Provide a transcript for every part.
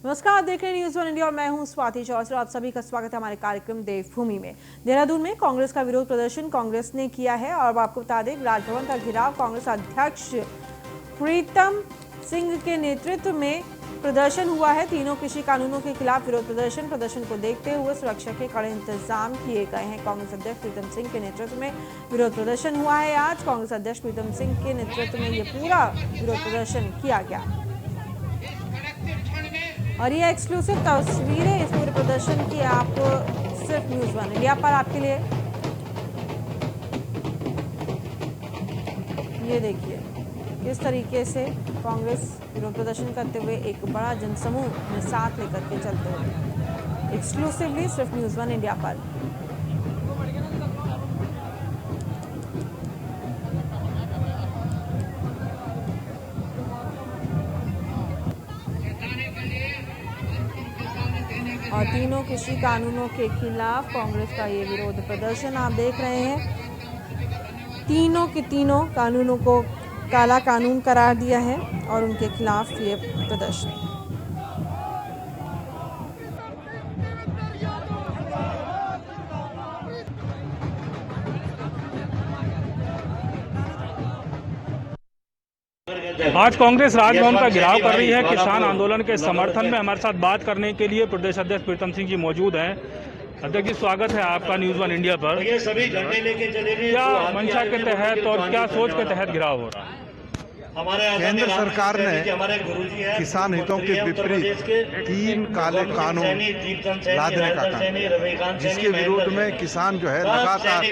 नमस्कार, आप देख रहे हैं न्यूज़ वन इंडिया और मैं हूं स्वाति चौधरी। आप सभी का स्वागत है हमारे कार्यक्रम देवभूमि में। देहरादून में कांग्रेस का विरोध प्रदर्शन कांग्रेस ने किया है और आपको बता दें, राजभवन का घेराव कांग्रेस अध्यक्ष प्रीतम सिंह के नेतृत्व में प्रदर्शन हुआ है। तीनों कृषि कानूनों के खिलाफ विरोध प्रदर्शन को देखते हुए सुरक्षा के कड़े इंतजाम किए गए हैं। कांग्रेस अध्यक्ष प्रीतम सिंह के नेतृत्व में विरोध प्रदर्शन हुआ है। आज कांग्रेस अध्यक्ष प्रीतम सिंह के नेतृत्व में ये पूरा विरोध प्रदर्शन किया गया और ये एक्सक्लूसिव तस्वीरें इस पूरे प्रदर्शन की आप सिर्फ न्यूज़ वन इंडिया पर आपके लिए। ये देखिए किस तरीके से कांग्रेस विरोध प्रदर्शन करते हुए एक बड़ा जनसमूह में साथ लेकर के चलते हुए, एक्सक्लूसिवली सिर्फ न्यूज़ वन इंडिया पर। और तीनों कृषि कानूनों के खिलाफ कांग्रेस का ये विरोध प्रदर्शन आप देख रहे हैं। तीनों के तीनों कानूनों को काला कानून करार दिया है और उनके खिलाफ ये प्रदर्शन। आज कांग्रेस राजभवन का घेराव कर रही है। किसान आंदोलन के समर्थन में हमारे साथ बात करने के लिए प्रदेश अध्यक्ष प्रीतम सिंह जी मौजूद हैं। अध्यक्ष जी, स्वागत है आपका न्यूज़ वन इंडिया पर। सभी झंडे लेके चले गए। क्या मंशा के तहत और क्या सोच के तहत घेराव हो रहा है? केंद्र सरकार ने किसान हितों के विपरीत 3 काले कानून लादने का काम, जिसके विरोध में किसान जो है लगातार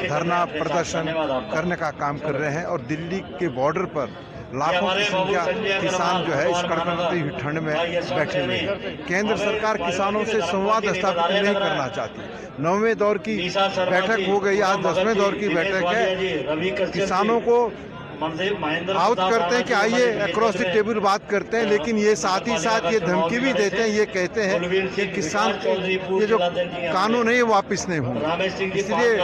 धरना प्रदर्शन करने का काम कर रहे हैं और दिल्ली के बॉर्डर पर लाखों की संख्या किसान जो है इस कड़कड़ाती हुई ठंड में बैठे हुए हैं। केंद्र सरकार किसानों से संवाद स्थापित नहीं करना चाहती। 9वें दौर की बैठक हो गई, आज 10वें दौर की बैठक है। किसानों को आउट करते हैं कि आइए अक्रॉस द टेबल बात करते हैं, लेकिन ये साथ ही साथ ये धमकी भी देते हैं, ये कहते हैं कि किसान ये जो कानून है ये वापस नहीं होंगे। इसलिए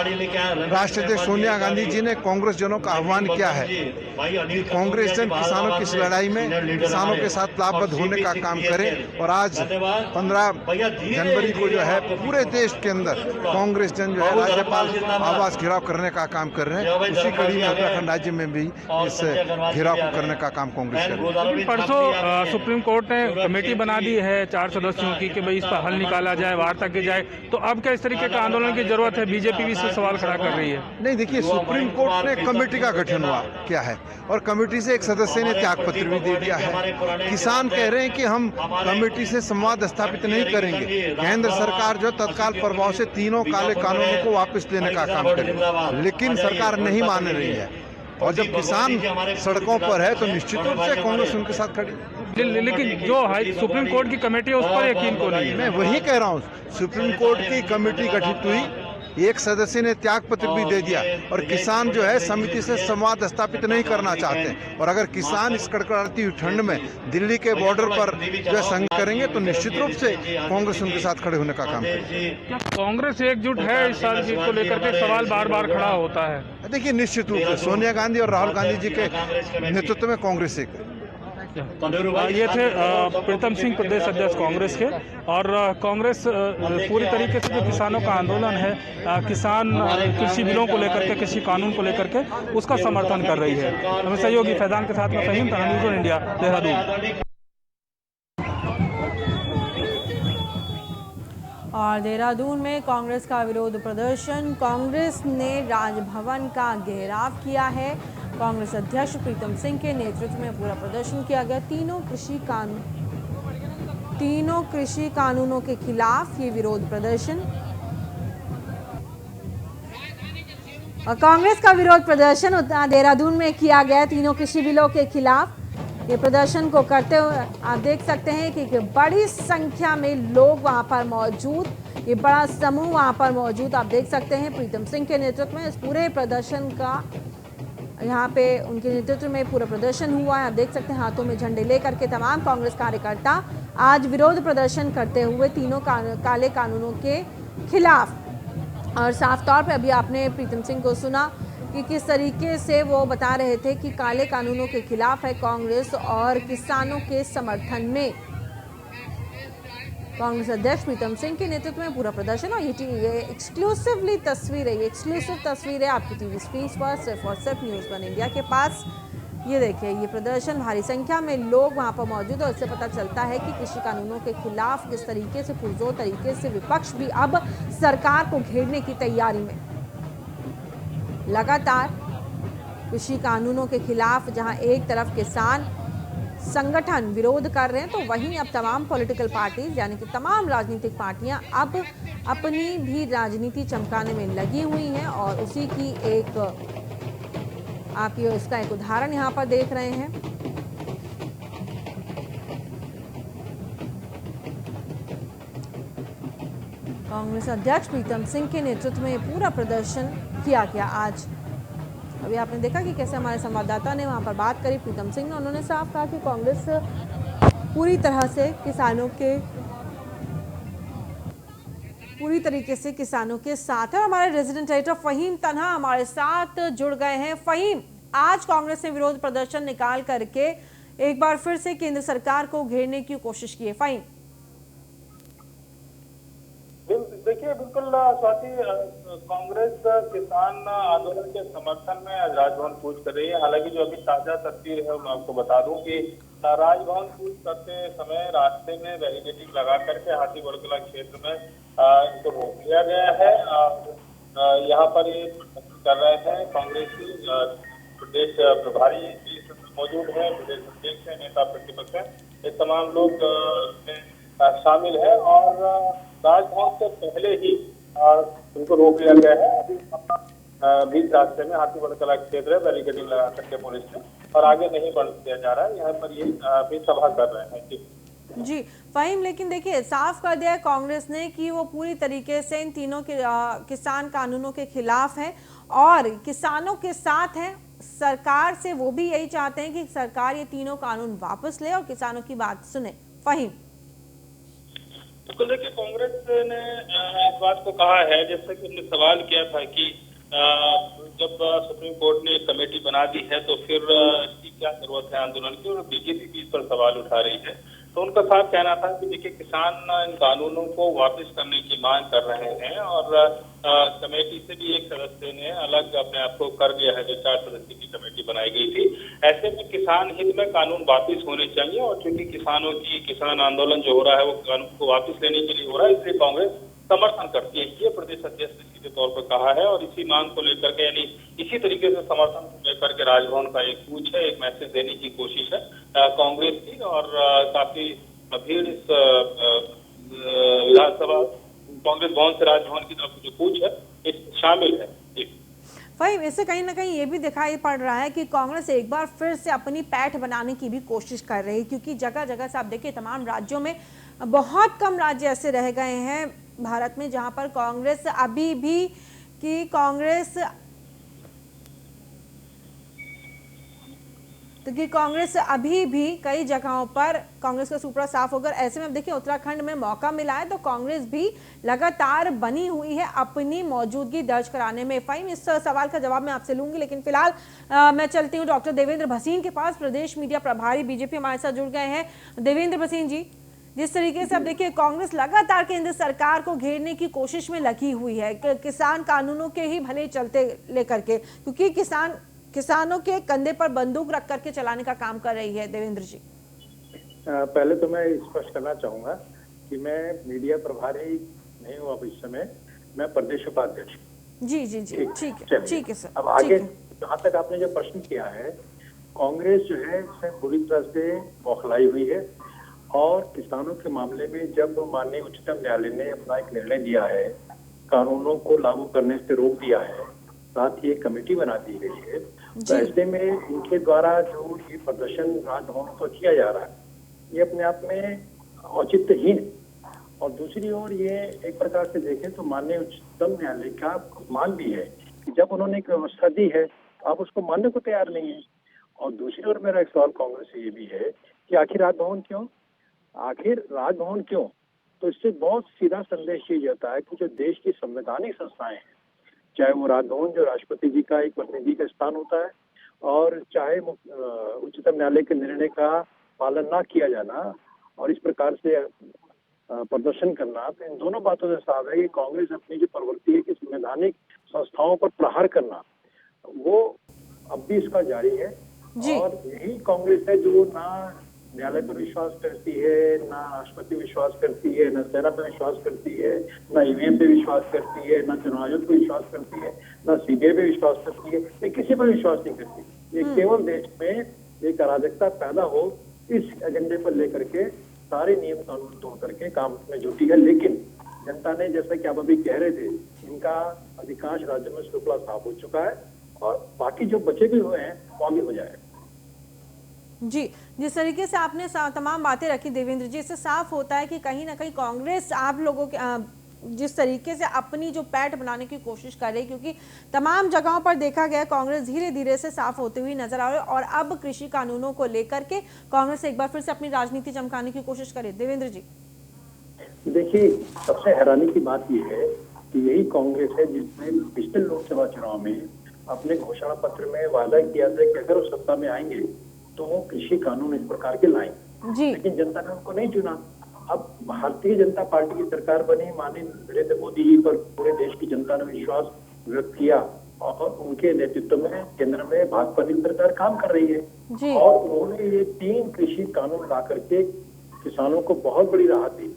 राष्ट्राध्यक्ष सोनिया गांधी जी ने कांग्रेस जनों का आह्वान किया है कि कांग्रेस जन किसानों की इस लड़ाई में किसानों के साथ लाभबद्ध होने का काम करे। और आज 15 जनवरी को जो है पूरे देश के अंदर कांग्रेस जन जो है राज्यपाल आवास घेराव करने का काम कर रहे हैं। उसी कड़ी में उत्तराखंड राज्य में भी इस घेराव करने का काम कांग्रेस कर रही है। परसों सुप्रीम कोर्ट ने कमेटी बना दी है 4 सदस्यों की कि भाई इस पर हल निकाला जाए, वार्ता की जाए, तो अब क्या इस तरीके का आंदोलन की जरूरत है? बीजेपी भी इससे सवाल खड़ा कर रही है। नहीं, देखिए, सुप्रीम कोर्ट ने कमेटी का गठन हुआ क्या है और कमेटी से एक सदस्य ने त्याग पत्र भी दे दिया है। किसान कह रहे हैं कि हम कमेटी से संवाद स्थापित नहीं करेंगे। केंद्र सरकार जो तत्काल प्रभाव से तीनों काले कानूनों को वापस लेने का काम करे, लेकिन सरकार नहीं मान रही है। और जब किसान सड़कों पर है तो निश्चित रूप से कांग्रेस उनके साथ खड़ी। लेकिन जो सुप्रीम कोर्ट की कमेटी है उस पर यकीन को नहीं है। मैं वही कह रहा हूँ, सुप्रीम कोर्ट की कमेटी गठित हुई, एक सदस्य ने त्याग पत्र भी दे दिया और किसान जो है समिति से संवाद स्थापित नहीं करना चाहते। और अगर किसान इस कड़कड़ाती हुई ठंड में दिल्ली के बॉर्डर पर जो है संघ करेंगे तो निश्चित रूप से कांग्रेस उनके साथ खड़े होने का काम करेगी। कांग्रेस एकजुट है इस सारी चीज को लेकर के? सवाल बार बार खड़ा होता है। देखिए, निश्चित रूप से सोनिया गांधी और राहुल गांधी जी के नेतृत्व में कांग्रेस एक। ये थे प्रीतम सिंह, प्रदेश अध्यक्ष कांग्रेस के। और कांग्रेस पूरी तरीके से जो किसानों का आंदोलन है, किसान कृषि बिलों को लेकर के, कृषि कानून को लेकर के, उसका समर्थन कर रही है। हमें सहयोगी फैजान के साथ में Fahim, news one India, Dehradun. और देहरादून में कांग्रेस का विरोध प्रदर्शन, कांग्रेस ने राजभवन का घेराव किया है। कांग्रेस अध्यक्ष प्रीतम सिंह के नेतृत्व में पूरा प्रदर्शन किया गया। तीनों कृषि कानूनों के खिलाफ ये विरोध प्रदर्शन। और कांग्रेस का विरोध प्रदर्शन देहरादून में किया गया तीनों कृषि बिलों के खिलाफ। ये प्रदर्शन को करते हुए आप देख सकते हैं कि बड़ी संख्या में लोग वहां पर मौजूद, ये बड़ा समूह वहां पर मौजूद आप देख सकते हैं। प्रीतम सिंह के नेतृत्व में इस पूरे प्रदर्शन का यहाँ पे उनके नेतृत्व में पूरा प्रदर्शन हुआ है। आप देख सकते हैं हाथों में झंडे लेकर के तमाम कांग्रेस कार्यकर्ता आज विरोध प्रदर्शन करते हुए तीनों काले कानूनों के खिलाफ। और साफ तौर पे अभी आपने प्रीतम सिंह को सुना कि किस तरीके से वो बता रहे थे कि काले कानूनों के खिलाफ है कांग्रेस और किसानों के समर्थन में कांग्रेस अध्यक्ष प्रीतम सिंह के नेतृत्व में पूरा प्रदर्शन। और ये एक्सक्लूसिव तस्वीर है आपकी टीवी स्क्रीन पर, सिर्फ और सिर्फ न्यूज़ 1 इंडिया के पास। ये देखिए, ये प्रदर्शन, भारी संख्या में लोग वहां पर मौजूद है। इससे पता चलता है कि कृषि कानूनों के खिलाफ किस तरीके से पुरजोर तरीके से विपक्ष भी अब सरकार को घेरने की तैयारी में। लगातार कृषि कानूनों के खिलाफ जहां एक तरफ किसान संगठन विरोध कर रहे हैं, तो वहीं अब तमाम पॉलिटिकल पार्टीज यानी कि तमाम राजनीतिक पार्टियां अब अपनी भी राजनीति चमकाने में लगी हुई हैं। और उसी की एक आप ये इसका एक उदाहरण यहां पर देख रहे हैं। कांग्रेस अध्यक्ष प्रीतम सिंह के नेतृत्व में पूरा प्रदर्शन किया गया आज। अभी आपने देखा कि कैसे हमारे संवाददाता ने वहां पर बात करी प्रीतम सिंह ने। उन्होंने साफ कहा कि कांग्रेस पूरी तरीके से किसानों के साथ है। हमारे रेजिडेंट एडिटर फहीम तन्हा हमारे साथ जुड़ गए हैं। फहीम, आज कांग्रेस ने विरोध प्रदर्शन निकाल करके एक बार फिर से केंद्र सरकार को घेरने की कोशिश की है। फहीम, देखिए, बिल्कुल स्वाति, कांग्रेस किसान आंदोलन के समर्थन में आज राजभवन कूच कर रही है। हालांकि जो अभी ताजा तस्वीर है मैं आपको बता दूं कि राजभवन कूच करते समय रास्ते में बैरिकेडिंग लगा करके हाथी बड़कला क्षेत्र में इनको रोक लिया गया है। यहाँ पर ये कर रहे हैं कांग्रेस की प्रदेश प्रभारी भी मौजूद है, प्रदेश अध्यक्ष है, नेता प्रतिपक्ष है, ये तमाम लोग इसमें शामिल है। और राजभवन से पहले ही उनको रोक लिया गया है। अभी बीच रास्ते में हाथी बड़कला क्षेत्र है, बैरिकेडिंग लगा करके पुलिस ने, और आगे नहीं बढ़ दिया जा रहा है। यहाँ पर ये भी सभा कर रहे हैं। जी फहीम, लेकिन देखिए, साफ कर दिया है कांग्रेस ने कि वो पूरी तरीके से इन तीनों के किसान कानूनों के खिलाफ है और किसानों के साथ है। सरकार से वो भी यही चाहते हैं कि सरकार ये तीनों कानून वापस ले और किसानों की बात सुने। फहीम, बिल्कुल, देखिए, कांग्रेस ने इस बात को कहा है, जैसा कि हमने सवाल किया था कि जब सुप्रीम कोर्ट ने कमेटी बना दी है तो फिर इसकी क्या जरूरत है आंदोलन की, और बीजेपी भी इस पर सवाल उठा रही है। तो उनका साफ कहना था कि देखिए, किसान इन कानूनों को वापस करने की मांग कर रहे हैं और कमेटी से भी एक सदस्य ने अलग अपने आप को कर दिया है, जो 4 सदस्य की कमेटी बनाई गई थी। ऐसे में किसान हित में कानून वापस होने चाहिए, और चूंकि किसान आंदोलन जो हो रहा है वो कानून को वापस लेने के लिए हो रहा है, इसलिए कांग्रेस समर्थन करती है। ये प्रदेश अध्यक्ष ने सीधे तौर पर कहा है, और इसी मांग को लेकर के, यानी इसी तरीके से समर्थन लेकर के राजभवन का एक कूच है, एक मैसेज देने की कोशिश है कांग्रेस की। और काफी भीड़ इस विधानसभा कांग्रेस भवन से राजभवन की तरफ जो कूच है इस शामिल है। फहीम, इससे कहीं ना कहीं ये भी दिखाई पड़ रहा है कि कांग्रेस एक बार फिर से अपनी पैठ बनाने की भी कोशिश कर रही है, क्योंकि जगह जगह से आप देखिए तमाम राज्यों में बहुत कम राज्य ऐसे रह गए हैं भारत में जहां पर कांग्रेस अभी भी कई जगहों पर कांग्रेस का सुपड़ा साफ होकर। ऐसे में अब देखिए, उत्तराखंड में मौका मिला है तो कांग्रेस भी लगातार बनी हुई है अपनी मौजूदगी दर्ज कराने में। फहीम, इस सवाल का जवाब मैं आपसे लूंगी, लेकिन फिलहाल मैं चलती हूँ डॉक्टर देवेंद्र भसीन के पास। प्रदेश मीडिया प्रभारी बीजेपी हमारे साथ जुड़ गए हैं। देवेंद्र भसीन जी, जिस तरीके से अब देखिए कांग्रेस लगातार केंद्र सरकार को घेरने की कोशिश में लगी हुई है, किसान कानूनों के ही भले चलते लेकर के, क्योंकि किसानों के कंधे पर बंदूक रख करके चलाने का काम कर रही है। देवेंद्र जी, पहले तो मैं स्पष्ट करना चाहूंगा कि मैं मीडिया प्रभारी नहीं हूँ अब इस समय, मैं प्रदेश उपाध्यक्ष। जी जी जी, ठीक है सर। अब आगे जहाँ तक आपने जो प्रश्न किया है, कांग्रेस जो है इसमें बुरी तरह से बौखलाई हुई है, और किसानों के मामले में जब माननीय उच्चतम न्यायालय ने अपना एक निर्णय दिया है, कानूनों को लागू करने से रोक दिया है, साथ ही एक कमेटी बना दी गई है, तो ऐसे में इनके द्वारा जो ये प्रदर्शन राजभवन पर किया जा रहा है, ये अपने आप में औचित्यहीन। और दूसरी ओर ये एक प्रकार से देखें तो माननीय उच्चतम न्यायालय का मान भी है कि जब उन्होंने एक व्यवस्था दी है तो आप उसको मानने को तैयार नहीं है। और दूसरी ओर मेरा एक सवाल कांग्रेस से ये भी है कि आखिर राजभवन क्यों? तो इससे बहुत सीधा संदेश ये जाता है कि जो देश की संवैधानिक संस्थाएं हैं, चाहे वो राजभवन जो राष्ट्रपति जी का एक प्रतिनिधि का स्थान होता है, और चाहे उच्चतम न्यायालय के निर्णय का पालन ना किया जाना, और इस प्रकार से प्रदर्शन करना, तो इन दोनों बातों से साफ है कि कांग्रेस अपनी जो प्रवृत्ति है कि संवैधानिक संस्थाओं पर प्रहार करना, वो अब भी इसका जारी है। जी। और यही कांग्रेस है जो ना न्यायालय पर विश्वास करती है, ना राष्ट्रपति विश्वास करती है, ना सेना पर विश्वास करती है, ना ईवीएम पे विश्वास करती है, ना चुनाव आयोग पर विश्वास करती है, ना सीबीआई पे विश्वास करती है, ये किसी पर विश्वास नहीं करती। ये केवल देश में एक अराजकता पैदा हो इस एजेंडे पर लेकर के सारे नियम कानून तोड़ करके काम में जुटी है। लेकिन जनता ने, जैसा कि आप अभी कह रहे थे, इनका अधिकांश राज्यों में शुक्ला साफ हो चुका है और बाकी जो बचे भी हुए हैं वो भी हो जाएगा। जी, जिस तरीके से आपने तमाम बातें रखी देवेंद्र जी, इससे साफ होता है कि कहीं ना कहीं कांग्रेस आप लोगों के जिस तरीके से अपनी जो पैठ बनाने की कोशिश कर रही है, क्योंकि तमाम जगहों पर देखा गया कांग्रेस धीरे धीरे से साफ होती हुई नजर आ रही है और अब कृषि कानूनों को लेकर के कांग्रेस एक बार फिर से अपनी राजनीति चमकाने की कोशिश करे। देवेंद्र जी देखिए, सबसे हैरानी की बात यह है कि यही कांग्रेस है जिसने पिछले लोकसभा चुनाव में अपने घोषणा पत्र में वादा किया था कि अगर वो सत्ता में आएंगे तो वो कृषि कानून इस प्रकार के लाएंगे, जी। लेकिन जनता ने उनको नहीं चुना। अब भारतीय जनता पार्टी की सरकार बनी, माननीय नरेंद्र मोदी जी पर पूरे देश की जनता ने विश्वास व्यक्त किया और उनके नेतृत्व में केंद्र में भाजपा की सरकार काम कर रही है जी। और उन्होंने ये 3 कृषि कानून ला करके किसानों को बहुत बड़ी राहत दी।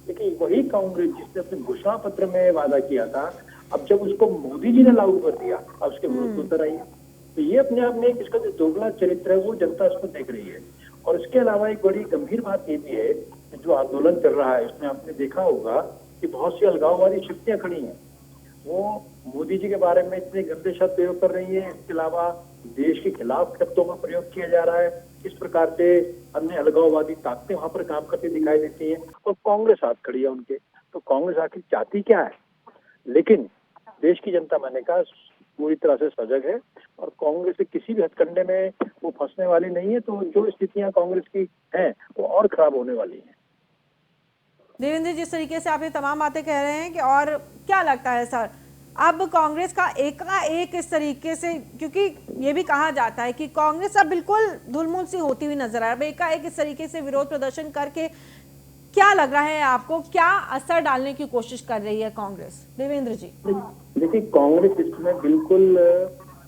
लेकिन वही कांग्रेस जिसने अपने घोषणा पत्र में वादा किया था, अब जब उसको मोदी जी ने लागू कर दिया, अब उसके विरुद्ध उतर आई है। तो ये अपने आप में इसका जो दोगला चरित्र है वो जनता इसको देख रही है। और इसके अलावा एक बड़ी गंभीर बात ये भी है कि जो आंदोलन चल रहा है उसमें आपने देखा होगा कि बहुत सी अलगाववादी शक्तियां खड़ी हैं, वो मोदी जी के बारे में इतने गंदे शब्द प्रयोग कर रही है। इसके अलावा देश के खिलाफ शब्दों का प्रयोग किया जा रहा है। इस प्रकार से अन्य अलगाववादी ताकतें वहां पर काम करती दिखाई देती हैं और कांग्रेस हाथ खड़ी है उनके। तो कांग्रेस आखिर चाहती क्या है? लेकिन देश की जनता, मैंने कहा, पूरी तरह से सजग है और कांग्रेस से किसी भी हथकंडे में वो फंसने वाली नहीं है। तो जो स्थितियां कांग्रेस की हैं वो और खराब होने वाली हैं। देवेंद्र, जिस तरीके से आप ये तमाम बातें कह रहे हैं कि और क्या लगता है सर, अब कांग्रेस का एकाएक इस तरीके से, क्योंकि ये भी कहा जाता है कि कांग्रेस अब बिल्कुल धुलमुल सी होती हुई नजर आ रही है, एकाएक इस तरीके से विरोध प्रदर्शन करके क्या लग रहा है आपको, क्या असर डालने की कोशिश कर रही है कांग्रेस? देवेंद्र जी देखिए, कांग्रेस इसमें बिल्कुल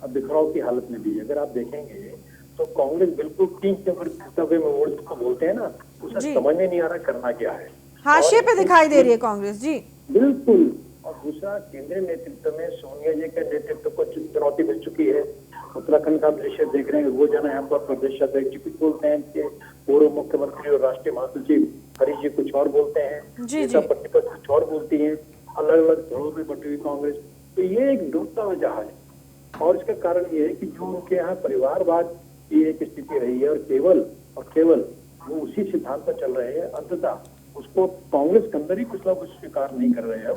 बिखराव की हालत में भी है। अगर आप देखेंगे तो कांग्रेस बिल्कुल टीम के ऊपर बोलते हैं ना, उसे समझ में नहीं आ रहा करना क्या है, हाशिए पे दिखाई दे रही है कांग्रेस। जी बिल्कुल। और दूसरा, केंद्रीय नेतृत्व में सोनिया जी के नेतृत्व को चुनौती मिल चुकी है। उत्तराखंड का दृश्य देख रहे हैं, रोजाना यहाँ पर प्रदेश अध्यक्ष जी कुछ बोलते हैं कि पूर्व मुख्यमंत्री और राष्ट्रीय महासचिव हरीश जी कुछ और बोलते हैं, प्रतिपक्ष कुछ और बोलती है, अलग अलग दलों में बटी हुई कांग्रेस। तो ये एक डूबता हुआ जहाज है और इसका कारण ये है कि जो उनके यहाँ परिवारवाद की एक स्थिति रही है और केवल वो उसी सिद्धांत पर चल रहे हैं। अंततः उसको कांग्रेस के अंदर ही कुछ लोग स्वीकार नहीं कर रहे हैं।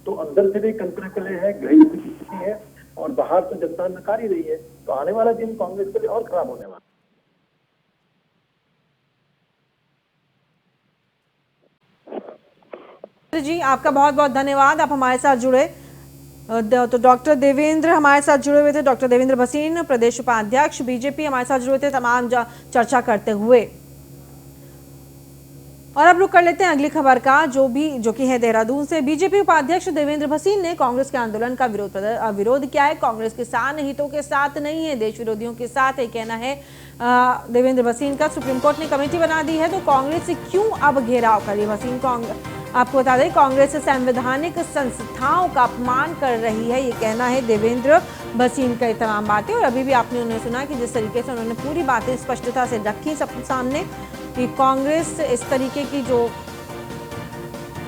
तो अंदर से भी कंत्रकले है, गृह युद्ध की स्थिति है और बाहर तो जनता नकार ही रही है। तो आने वाला दिन कांग्रेस के लिए और खराब होने वाला। जी, आपका बहुत बहुत धन्यवाद, आप हमारे साथ जुड़े। तो डॉक्टर देवेंद्र हमारे साथ जुड़े हुए थे, डॉक्टर देवेंद्र भसीन, प्रदेश उपाध्यक्ष बीजेपी, हमारे साथ जुड़े थे तमाम चर्चा करते हुए। और अब रुक कर लेते हैं अगली खबर का, जो कि है देहरादून से। बीजेपी उपाध्यक्ष देवेंद्र भसीन ने कांग्रेस के आंदोलन का विरोध किया है। कांग्रेस किसान हितों के साथ नहीं है, देश विरोधियों के साथ है, कहना है देवेंद्र भसीन का। सुप्रीम कोर्ट ने कमेटी बना दी है तो कांग्रेस से क्यों अब घेराव करिए भसीन। आपको बता दें, कांग्रेस संवैधानिक संस्थाओं का अपमान कर रही है, ये कहना है देवेंद्र भसीन का। तमाम बातें, और अभी भी आपने उन्हें सुना कि जिस तरीके से उन्होंने पूरी बातें स्पष्टता से रखी सबके सामने कि कांग्रेस इस तरीके की जो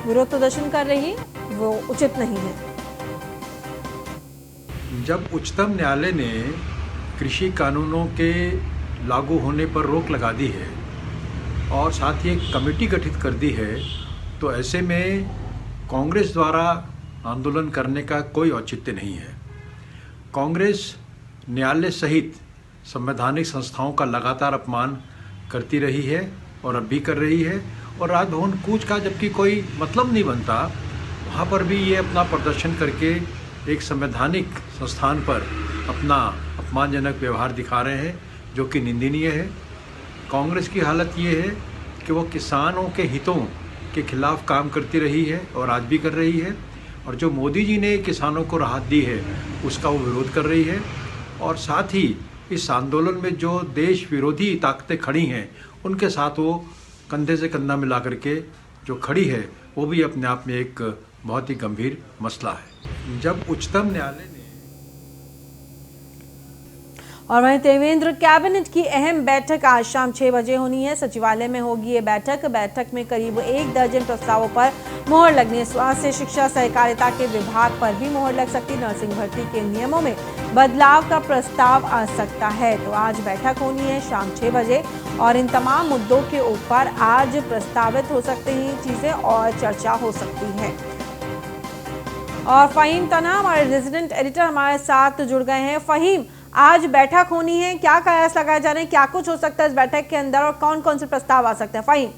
विरोध प्रदर्शन कर रही है वो उचित नहीं है। जब उच्चतम न्यायालय ने कृषि कानूनों के लागू होने पर रोक लगा दी है और साथ ही एक कमेटी गठित कर दी है, तो ऐसे में कांग्रेस द्वारा आंदोलन करने का कोई औचित्य नहीं है। कांग्रेस न्यायालय सहित संवैधानिक संस्थाओं का लगातार अपमान करती रही है और अब भी कर रही है, और राजभवन कूच का जबकि कोई मतलब नहीं बनता, वहाँ पर भी ये अपना प्रदर्शन करके एक संवैधानिक संस्थान पर अपना अपमानजनक व्यवहार दिखा रहे हैं, जो कि निंदनीय है। कांग्रेस की हालत ये है कि वो किसानों के हितों के खिलाफ काम करती रही है और आज भी कर रही है, और जो मोदी जी ने किसानों को राहत दी है उसका वो विरोध कर रही है। और साथ ही इस आंदोलन में जो देश विरोधी ताकतें खड़ी हैं उनके साथ वो कंधे से कंधा मिला करके जो खड़ी है वो भी अपने आप में एक बहुत ही गंभीर मसला है। जब उच्चतम न्यायालय ने और वहीं देवेंद्र कैबिनेट की अहम बैठक आज शाम 6 बजे होनी है। सचिवालय में होगी ये बैठक में करीब 1 दर्जन प्रस्तावों पर मोहर लगनी है। स्वास्थ्य, शिक्षा, सहकारिता के विभाग पर भी मोहर लग सकती। नर्सिंग भर्ती के नियमों में बदलाव का प्रस्ताव आ सकता है। तो आज बैठक होनी है शाम 6 बजे और इन तमाम मुद्दों के ऊपर आज प्रस्तावित हो सकते हैं चीजें और चर्चा हो सकती है। और फहीम तना हमारे रेजिडेंट एडिटर हमारे साथ जुड़ गए हैं। फहीम, आज बैठक होनी है, क्या कयास लगाए जा रहे हैं, क्या कुछ हो सकता है इस बैठक के अंदर और कौन कौन से प्रस्ताव आ सकते हैं? फहीम,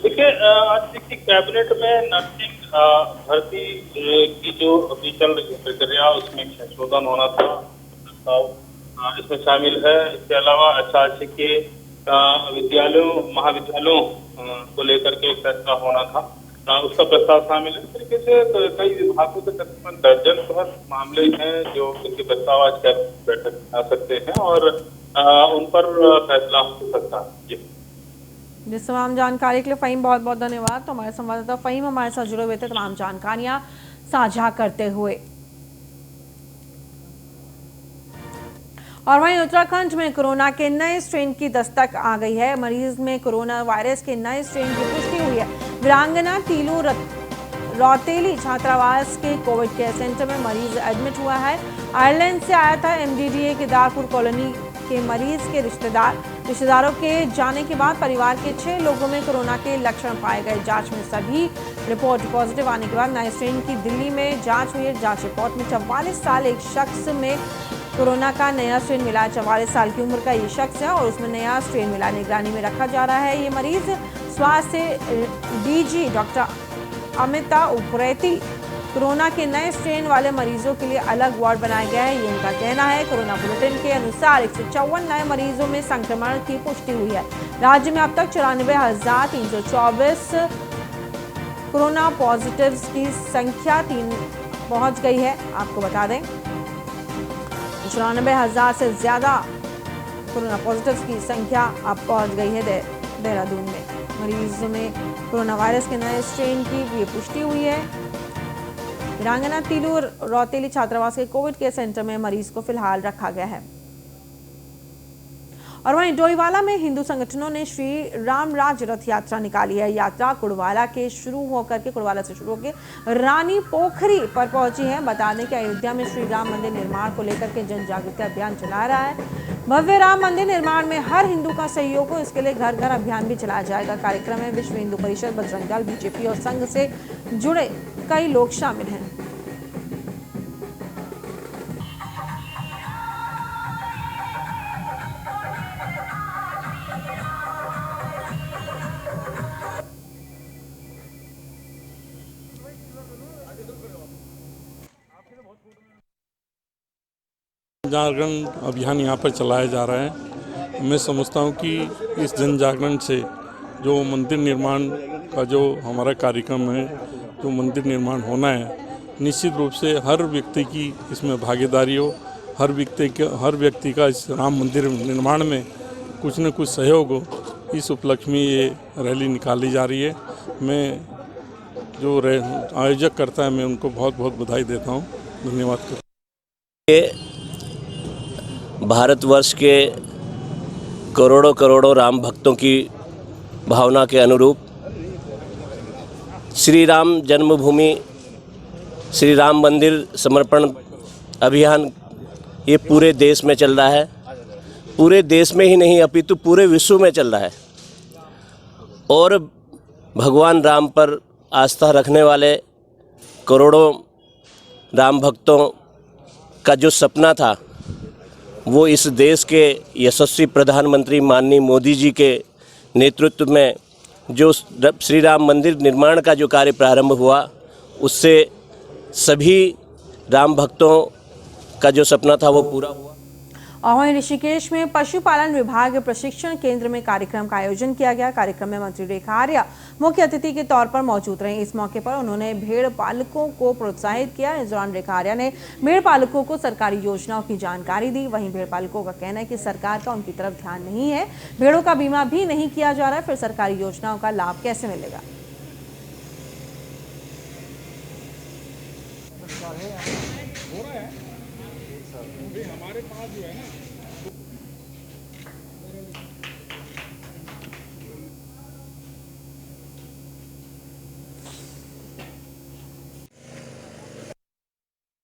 देखिए आज कैबिनेट में नर्सिंग भर्ती की जो अभी चल रही प्रक्रिया उसमें संशोधन होना था, प्रस्ताव इसमें शामिल है। इसके अलावा एचआरसी के विद्यालयों महाविद्यालयों को लेकर के एक फैसला होना था, उसका प्रस्ताव शामिल है। इस तरीके से कई विभागों के तकरीबन दर्जन भर मामले हैं जो उनके प्रस्ताव आज बैठक में आ सकते हैं और उन पर फैसला हो सकता है। जी, जिस तमाम जानकारी के लिए फहीम बहुत बहुत धन्यवाद। तो हमारे संवाददाता फहीम हमारे साथ जुड़े हुए थे तमाम जानकारियां साझा करते हुए। और वहीं उत्तराखंड में कोरोना के नए स्ट्रेन की दस्तक आ गई है। मरीज में कोरोना वायरस के नए स्ट्रेन की पुष्टि हुई है। वीरांगना टीलू रौतेली छात्रावास के कोविड केयर सेंटर में मरीज एडमिट हुआ है। आयरलैंड से आया था एमडीडीए केदारपुर कॉलोनी के मरीज के रिश्तेदारों के जाने के बाद परिवार के 6 लोगों में कोरोना के लक्षण पाए गए। जांच में सभी रिपोर्ट पॉजिटिव आने के बाद नए स्ट्रेन की दिल्ली में जांच हुई है। जांच रिपोर्ट में 44 साल एक शख्स में कोरोना का नया स्ट्रेन मिला। 44 साल की उम्र का ये शख्स है और उसमें नया स्ट्रेन मिला। निगरानी में रखा जा रहा है ये मरीज। स्वास्थ्य DG doctor Amita Upreti corona के नए स्ट्रेन वाले मरीजों के लिए अलग वार्ड बनाया गया है, ये उनका कहना है। कोरोना बुलेटिन के अनुसार 154 नए मरीजों में संक्रमण की पुष्टि हुई है। राज्य में अब तक 94,324 कोरोना पॉजिटिव्स की संख्या 3 पहुंच गई है। आपको बता दें 94,000 से ज्यादा कोरोना पॉजिटिव्स की संख्या अब पहुंच गई है देहरादून में। मरीजों में कोरोना वायरस के नए स्ट्रेन की ये पुष्टि हुई है। वीरांगना टीलू रौतेली छात्रावास के कोविड केयर सेंटर में मरीज को फिलहाल रखा गया है। और वहीं डोईवाला में हिंदू संगठनों ने श्री राम राज रथ यात्रा निकाली है। यात्रा कुड़वाला से शुरू होकर रानी पोखरी पर पहुंची है। बता दें कि अयोध्या में श्री राम मंदिर निर्माण को लेकर के जन जागृति अभियान चला रहा है। भव्य राम मंदिर निर्माण में हर हिंदू का सहयोग हो, इसके लिए घर घर अभियान भी चलाया जाएगा। कार्यक्रम में विश्व हिंदू परिषद, बजरंग दल, बीजेपी और संघ से जुड़े कई लोग शामिल हैं। जागरण अभियान यहाँ पर चलाया जा रहा है। मैं समझता हूँ कि इस जन जागरण से जो मंदिर निर्माण का जो हमारा कार्यक्रम है, जो मंदिर निर्माण होना है, निश्चित रूप से हर व्यक्ति की इसमें भागीदारी हो। हर व्यक्ति का इस राम मंदिर निर्माण में कुछ न कुछ सहयोग हो। इस उपलक्ष्य में ये रैली निकाली जा रही है। मैं जो आयोजक करता है मैं उनको बहुत बहुत बधाई देता हूँ, धन्यवाद। भारतवर्ष के करोड़ों करोड़ों राम भक्तों की भावना के अनुरूप श्री राम जन्मभूमि श्री राम मंदिर समर्पण अभियान ये पूरे देश में चल रहा है। पूरे देश में ही नहीं अपितु पूरे विश्व में चल रहा है। और भगवान राम पर आस्था रखने वाले करोड़ों राम भक्तों का जो सपना था वो इस देश के यशस्वी प्रधानमंत्री माननीय मोदी जी के नेतृत्व में जो श्री राम मंदिर निर्माण का जो कार्य प्रारंभ हुआ, उससे सभी राम भक्तों का जो सपना था वो पूरा हुआ। और वहीं ऋषिकेश में पशुपालन विभाग प्रशिक्षण केंद्र में कार्यक्रम का आयोजन किया गया। कार्यक्रम में मंत्री रेखा आर्या मुख्य अतिथि के तौर पर मौजूद रहे। इस मौके पर उन्होंने भेड़ पालकों को प्रोत्साहित किया। इस दौरान रेखा आर्या ने भेड़ पालकों को सरकारी योजनाओं की जानकारी दी। वहीं भेड़ पालकों का कहना है कि सरकार का उनकी तरफ ध्यान नहीं है, भेड़ों का बीमा भी नहीं किया जा रहा है, फिर सरकारी योजनाओं का लाभ कैसे मिलेगा।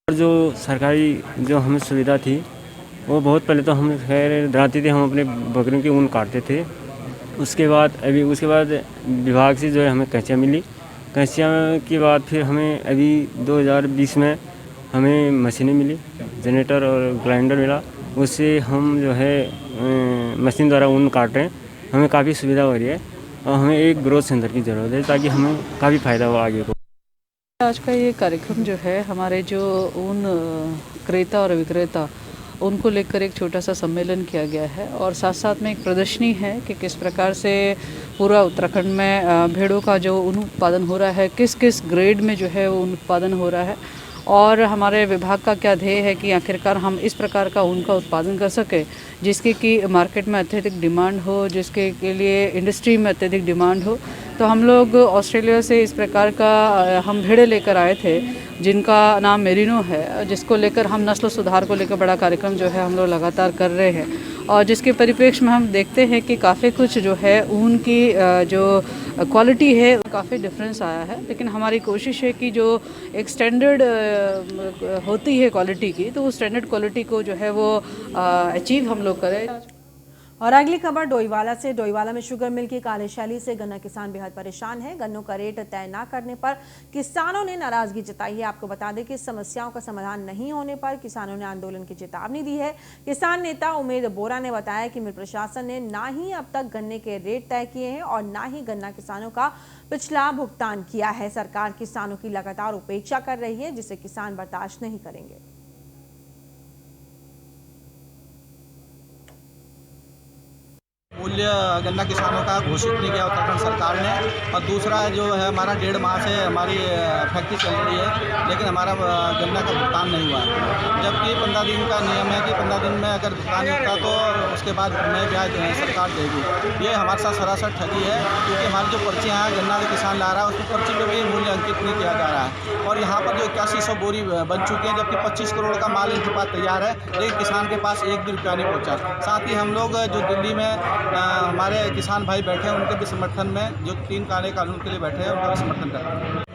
जो सरकारी जो हमें सुविधा थी वो बहुत पहले तो हम खैर डराते थे, हम अपने बकरियों की ऊन काटते थे। उसके बाद विभाग से जो है हमें कैंचियाँ मिली। कैंचियाँ के बाद फिर हमें अभी 2020 में हमें मशीनें मिली, जनरेटर और ग्राइंडर मिला। उससे हम जो है मशीन द्वारा ऊन काट रहे हैं। हमें काफ़ी सुविधा हो रही है और हमें एक ग्रोथ सेंटर की ज़रूरत है ताकि हमें काफ़ी फ़ायदा हो आगे को। आज का ये कार्यक्रम जो है हमारे जो ऊन क्रेता और विक्रेता उनको लेकर एक छोटा सा सम्मेलन किया गया है और साथ साथ में एक प्रदर्शनी है कि किस प्रकार से पूरा उत्तराखंड में भेड़ों का जो ऊन उत्पादन हो रहा है, किस किस ग्रेड में जो है वो ऊन उत्पादन हो रहा है और हमारे विभाग का क्या ध्येय है कि आखिरकार हम इस प्रकार का ऊन का उत्पादन कर सके जिसकी कि मार्केट में अत्यधिक डिमांड हो, जिसके के लिए इंडस्ट्री में अत्यधिक डिमांड हो। तो हम लोग ऑस्ट्रेलिया से इस प्रकार का हम भेड़े लेकर आए थे जिनका नाम मेरिनो है, जिसको लेकर हम नस्ल सुधार को लेकर बड़ा कार्यक्रम जो है हम लोग लगातार कर रहे हैं और जिसके परिप्रेक्ष्य में हम देखते हैं कि काफ़ी कुछ जो है ऊन की जो क्वालिटी है काफ़ी डिफरेंस आया है। लेकिन हमारी कोशिश है कि जो एक स्टैंडर्ड होती है क्वालिटी की, तो वो स्टैंडर्ड क्वालिटी को जो है वो अचीव हम लोग करें। और अगली खबर डोईवाला से। डोईवाला में शुगर मिल की कार्यशैली से गन्ना किसान बेहद परेशान है। गन्नों का रेट तय न करने पर किसानों ने नाराजगी जताई है। आपको बता दें कि समस्याओं का समाधान नहीं होने पर किसानों ने आंदोलन की चेतावनी दी है। किसान नेता उमेद बोरा ने बताया कि मिल प्रशासन ने ना ही अब तक गन्ने के रेट तय किए हैं और ना ही गन्ना किसानों का पिछला भुगतान किया है। सरकार किसानों की लगातार उपेक्षा कर रही है, जिसे किसान बर्दाश्त नहीं करेंगे। मूल्य गन्ना किसानों का घोषित नहीं किया उत्तराखंड सरकार ने और दूसरा जो है हमारा 1.5 माह से हमारी फैक्ट्री चल रही है लेकिन हमारा गन्ना का भुगतान नहीं हुआ है। जबकि 15 दिन का नियम है कि 15 दिन में अगर भुगतान नहीं होता तो उसके बाद नए ब्याज सरकार देगी। ये हमारे साथ सरासर ठगी है क्योंकि हमारी जो पर्चियाँ हैं गन्ना जो किसान ला रहा है उसकी पर्ची पर भी मूल्य अंकित नहीं किया जा रहा है और यहाँ पर जो 8100 बोरी बन चुकी है जबकि 25 करोड़ का माल इनके पास तैयार है लेकिन किसान के पास 1 भी रुपया नहीं पहुँचा। साथ ही हम लोग जो दिल्ली में हमारे किसान भाई बैठे हैं उनके भी समर्थन में, जो 3 काले कानून के लिए बैठे हैं उनका भी समर्थन करते हैं।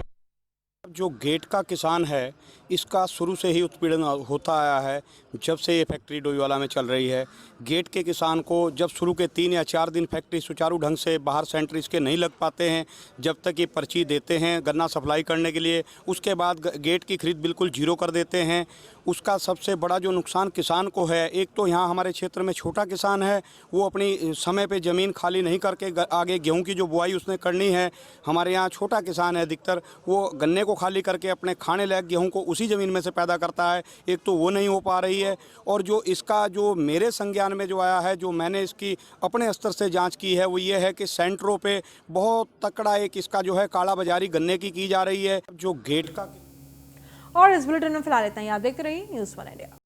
जो गेट का किसान है इसका शुरू से ही उत्पीड़न होता आया है। जब से ये फैक्ट्री डोईवाला में चल रही है, गेट के किसान को जब शुरू के 3 या 4 दिन फैक्ट्री सुचारू ढंग से बाहर सेंटर इसके नहीं लग पाते हैं, जब तक ये पर्ची देते हैं गन्ना सप्लाई करने के लिए, उसके बाद गेट की खरीद बिल्कुल जीरो कर देते हैं। उसका सबसे बड़ा जो नुकसान किसान को है, एक तो यहाँ हमारे क्षेत्र में छोटा किसान है, वो अपनी समय पे ज़मीन खाली नहीं करके आगे गेहूं की जो बुआई उसने करनी है, हमारे यहाँ छोटा किसान है अधिकतर, वो गन्ने को खाली करके अपने खाने लायक गेहूं को उसी ज़मीन में से पैदा करता है। एक तो वो नहीं हो पा रही है और जो इसका जो मेरे संज्ञान में जो आया है, जो मैंने इसकी अपने स्तर से जाँच की है, वो ये है कि सेंटरों पर बहुत तकड़ा एक इसका जो है काला बाजारी गन्ने की जा रही है। जो गेट का और इस बुलेटिन में फिलहाल इतना ही। आप देखते रहिए न्यूज़ 1 इंडिया।